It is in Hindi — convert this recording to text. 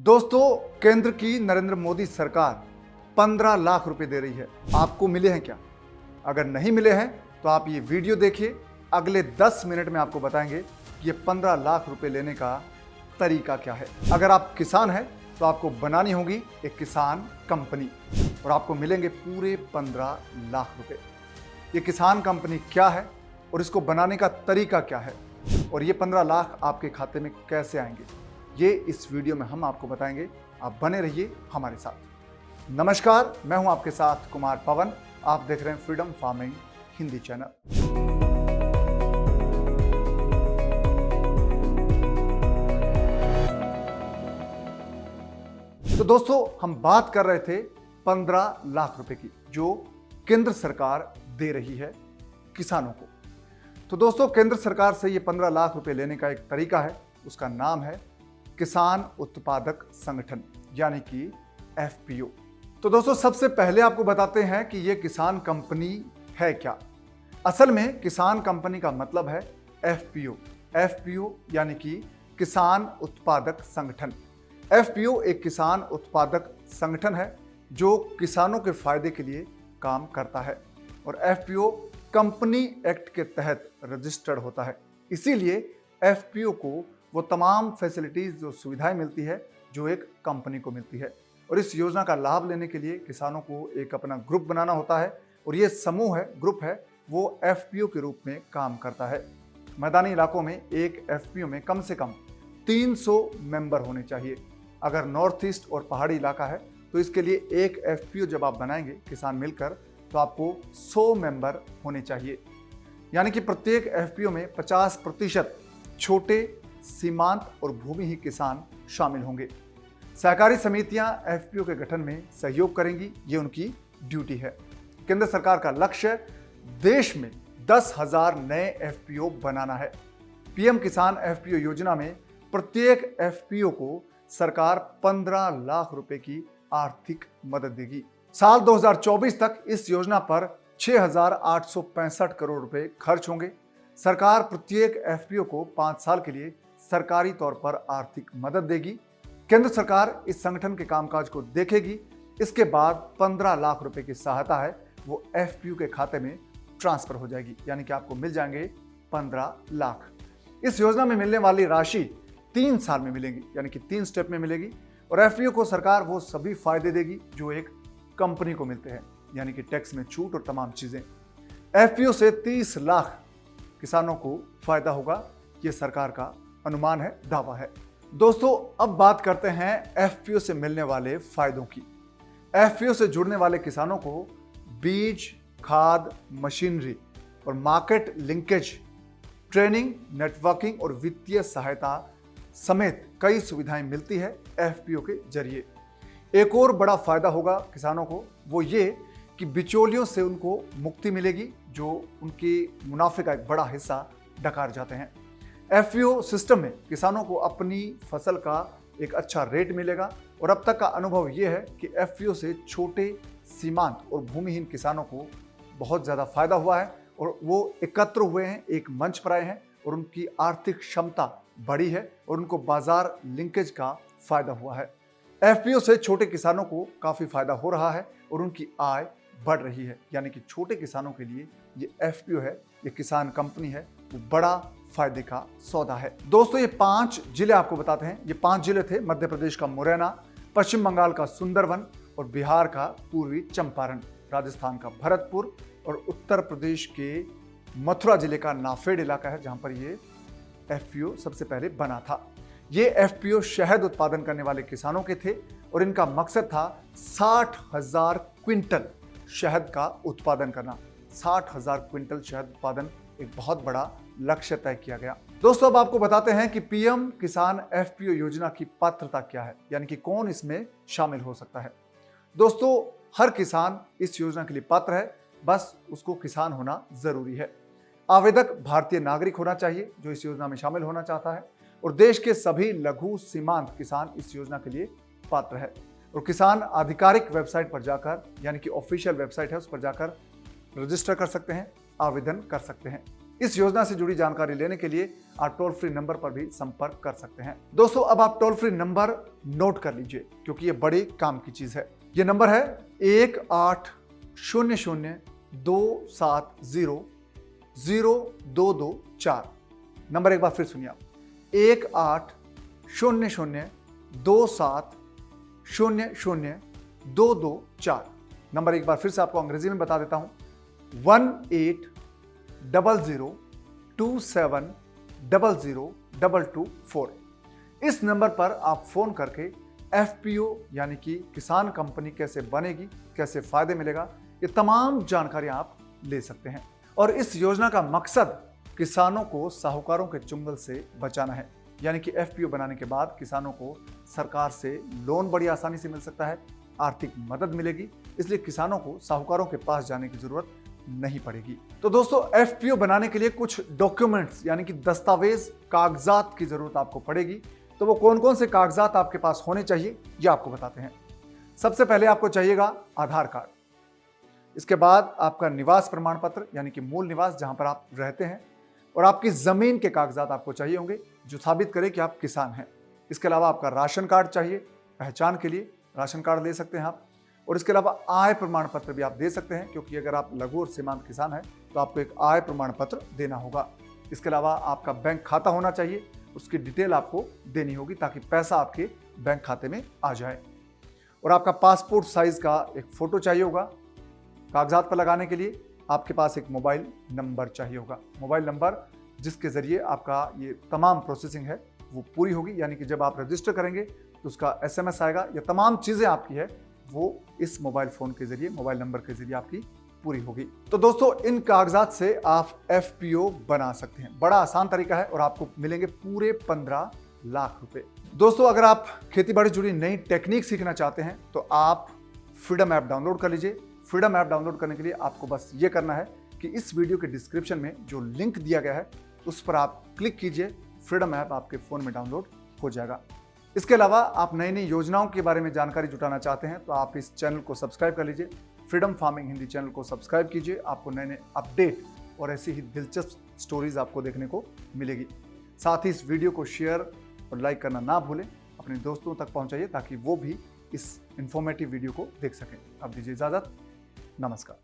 दोस्तों, केंद्र की नरेंद्र मोदी सरकार 15 लाख रुपए दे रही है। आपको मिले हैं क्या? अगर नहीं मिले हैं तो आप ये वीडियो देखिए। अगले 10 मिनट में आपको बताएंगे कि ये 15 लाख रुपए लेने का तरीका क्या है। अगर आप किसान हैं तो आपको बनानी होगी एक किसान कंपनी और आपको मिलेंगे पूरे 15 लाख रुपए। ये किसान कंपनी क्या है और इसको बनाने का तरीका क्या है और ये 15 लाख आपके खाते में कैसे आएंगे, ये इस वीडियो में हम आपको बताएंगे। आप बने रहिए हमारे साथ। नमस्कार, मैं हूं आपके साथ कुमार पवन। आप देख रहे हैं फ्रीडम फार्मिंग हिंदी चैनल। तो दोस्तों, हम बात कर रहे थे 15 लाख रुपए की जो केंद्र सरकार दे रही है किसानों को। तो दोस्तों, केंद्र सरकार से ये 15 लाख रुपए लेने का एक तरीका है, उसका नाम है किसान उत्पादक संगठन यानी कि एफपीओ। तो दोस्तों, सबसे पहले आपको बताते हैं कि ये किसान कंपनी है क्या। असल में किसान कंपनी का मतलब है एफपीओ। एफपीओ यानी कि किसान उत्पादक संगठन। एफपीओ एक किसान उत्पादक संगठन है जो किसानों के फायदे के लिए काम करता है और एफपीओ कंपनी एक्ट के तहत रजिस्टर्ड होता है। इसीलिए एफपीओ को वो तमाम फैसिलिटीज जो सुविधाएं मिलती है जो एक कंपनी को मिलती है। और इस योजना का लाभ लेने के लिए किसानों को एक अपना ग्रुप बनाना होता है और ये समूह है, ग्रुप है, वो एफपीओ के रूप में काम करता है। मैदानी इलाकों में एक एफपीओ में कम से कम 300 मेंबर होने चाहिए। अगर नॉर्थ ईस्ट और पहाड़ी इलाका है तो इसके लिए एक एफपीओ जब आप बनाएंगे किसान मिलकर तो आपको 100 मेंबर होने चाहिए। यानी कि प्रत्येक एफपीओ में 50% छोटे, सीमांत और भूमिहीन किसान शामिल होंगे। सहकारी समितियां एफपीओ के गठन में सहयोग करेंगी, ये उनकी ड्यूटी है। केंद्र सरकार का लक्ष्य देश में 10,000 नए एफपीओ बनाना है। पीएम किसान एफपीओ योजना में प्रत्येक एफपीओ को सरकार 15 लाख रुपए की आर्थिक मदद देगी। साल 2024 तक इस योजना पर 6,865 करोड़ रुपए खर्च होंगे। सरकार प्रत्येक एफपीओ को 5 साल के लिए सरकारी तौर पर आर्थिक मदद देगी। केंद्र सरकार इस संगठन के कामकाज को देखेगी। इसके बाद 15 लाख रुपए की सहायता है वो एफपीओ के खाते में ट्रांसफर हो जाएगी, यानी कि आपको मिल जाएंगे 15 लाख। इस योजना में मिलने वाली राशि 3 साल में मिलेगी, यानी कि 3 स्टेप में मिलेगी। और एफपीओ को सरकार वो सभी फायदे देगी जो एक कंपनी को मिलते हैं, यानी कि टैक्स में छूट और तमाम चीजें। एफपीओ से 30 लाख किसानों को फायदा होगा, ये सरकार का अनुमान है, दावा है। दोस्तों, अब बात करते हैं एफपीओ से मिलने वाले फायदों की। एफपीओ से जुड़ने वाले किसानों को बीज, खाद, मशीनरी और मार्केट लिंकेज, ट्रेनिंग, नेटवर्किंग और वित्तीय सहायता समेत कई सुविधाएं मिलती है एफपीओ के जरिए। एक और बड़ा फायदा होगा किसानों को, वो ये कि बिचौलियों से उनको मुक्ति मिलेगी जो उनके मुनाफे का एक बड़ा हिस्सा डकार जाते हैं। एफपीओ सिस्टम में किसानों को अपनी फसल का एक अच्छा रेट मिलेगा और अब तक का अनुभव यह है कि एफपीओ से छोटे, सीमांत और भूमिहीन किसानों को बहुत ज़्यादा फायदा हुआ है और वो एकत्र हुए हैं, एक मंच पर आए हैं और उनकी आर्थिक क्षमता बढ़ी है और उनको बाजार लिंकेज का फायदा हुआ है। एफपीओ से छोटे किसानों को काफ़ी फायदा हो रहा है और उनकी आय बढ़ रही है, यानी कि छोटे किसानों के लिए ये एफपीओ है, ये किसान कंपनी है, वो बड़ा फायदे का सौदा है। दोस्तों, ये 5 जिले आपको बताते हैं। ये 5 जिले थे मध्य प्रदेश का मुरैना, पश्चिम बंगाल का सुंदरवन और बिहार का पूर्वी चंपारण, राजस्थान का भरतपुर और उत्तर प्रदेश के मथुरा जिले का नाफेड़ इलाका है जहां पर ये एफपीओ सबसे पहले बना था। ये एफपीओ शहद उत्पादन करने वाले किसानों के थे और इनका मकसद था 60,000 क्विंटल शहद का उत्पादन करना। 60,000 क्विंटल शहद उत्पादन एक बहुत बड़ा लक्ष्य तय किया गया। दोस्तों, अब आपको बताते हैं कि पीएम किसान एफपीओ योजना की पात्रता क्या है, यानी कि कौन इसमें शामिल हो सकता है। दोस्तों, हर किसान इस योजना के लिए पात्र है, बस उसको किसान होना जरूरी है। आवेदक भारतीय नागरिक होना चाहिए जो इस योजना में शामिल होना चाहता है और देश के सभी लघु सीमांत किसान इस योजना के लिए पात्र है। और किसान आधिकारिक वेबसाइट पर जाकर, यानी कि ऑफिशियल वेबसाइट है, उस पर जाकर रजिस्टर कर सकते हैं, आवेदन कर सकते हैं। इस योजना से जुड़ी जानकारी लेने के लिए आप टोल फ्री नंबर पर भी संपर्क कर सकते हैं। दोस्तों अब आप टोल फ्री नंबर नोट कर लीजिए क्योंकि ये बड़े काम की चीज है। ये नंबर है 1800-270-0224। नंबर एक बार फिर सुनिए आप, 1800-270-0224। नंबर एक बार फिर से आपको अंग्रेजी में बता देता हूं, 1800-270-0224। इस नंबर पर आप फोन करके एफपीओ यानी कि किसान कंपनी कैसे बनेगी, कैसे फायदे मिलेगा, ये तमाम जानकारियां आप ले सकते हैं। और इस योजना का मकसद किसानों को साहूकारों के चुंगल से बचाना है। यानी कि एफपीओ बनाने के बाद किसानों को सरकार से लोन बड़ी आसानी से मिल सकता है, आर्थिक मदद मिलेगी, इसलिए किसानों को साहूकारों के पास जाने की जरूरत नहीं पड़ेगी। तो दोस्तों एफपीओ बनाने के लिए कुछ डॉक्यूमेंट्स यानी कि दस्तावेज, कागजात की जरूरत आपको पड़ेगी। तो वो कौन कौन से कागजात आपके पास होने चाहिए ये आपको बताते हैं। सबसे पहले आपको चाहिएगा आधार कार्ड, इसके बाद आपका निवास प्रमाण पत्र यानी कि मूल निवास जहां पर आप रहते हैं, और आपकी जमीन के कागजात आपको चाहिए होंगे जो साबित करे कि आप किसान हैं। इसके अलावा आपका राशन कार्ड चाहिए, पहचान के लिए राशन कार्ड ले सकते हैं आप, और इसके अलावा आय प्रमाण पत्र भी आप दे सकते हैं क्योंकि अगर आप लघु और सीमांत किसान हैं तो आपको एक आय प्रमाण पत्र देना होगा। इसके अलावा आपका बैंक खाता होना चाहिए, उसकी डिटेल आपको देनी होगी ताकि पैसा आपके बैंक खाते में आ जाए। और आपका पासपोर्ट साइज का एक फोटो चाहिए होगा। कागजात पर लगाने के लिए आपके पास एक मोबाइल नंबर चाहिए होगा, मोबाइल नंबर जिसके जरिए आपका ये तमाम प्रोसेसिंग है वो पूरी होगी। यानी कि जब आप रजिस्टर करेंगे तो उसका एसएमएस आएगा, ये तमाम चीजें आपकी है वो इस मोबाइल फोन के जरिए, मोबाइल नंबर के जरिए आपकी पूरी होगी। तो दोस्तों इन कागजात से आप एफपीओ बना सकते हैं। बड़ा आसान तरीका है और आपको मिलेंगे पूरे 15 लाख रुपए। दोस्तों अगर आप खेती बाड़ी जुड़ी नई टेक्निक सीखना चाहते हैं तो आप फ्रीडम ऐप डाउनलोड कर लीजिए। फ्रीडम ऐप डाउनलोड करने के लिए आपको बस ये करना है कि इस वीडियो के डिस्क्रिप्शन में जो लिंक दिया गया है उस पर आप क्लिक कीजिए, फ्रीडम ऐप आपके फोन में डाउनलोड हो जाएगा। इसके अलावा आप नई नई योजनाओं के बारे में जानकारी जुटाना चाहते हैं तो आप इस चैनल को सब्सक्राइब कर लीजिए, फ्रीडम फार्मिंग हिंदी चैनल को सब्सक्राइब कीजिए। आपको नए नए अपडेट और ऐसी ही दिलचस्प स्टोरीज आपको देखने को मिलेगी। साथ ही इस वीडियो को शेयर और लाइक करना ना भूलें, अपने दोस्तों तक पहुंचाइए ताकि वो भी इस इंफॉर्मेटिव वीडियो को देख सकें। अब दीजिए इजाजत, नमस्कार।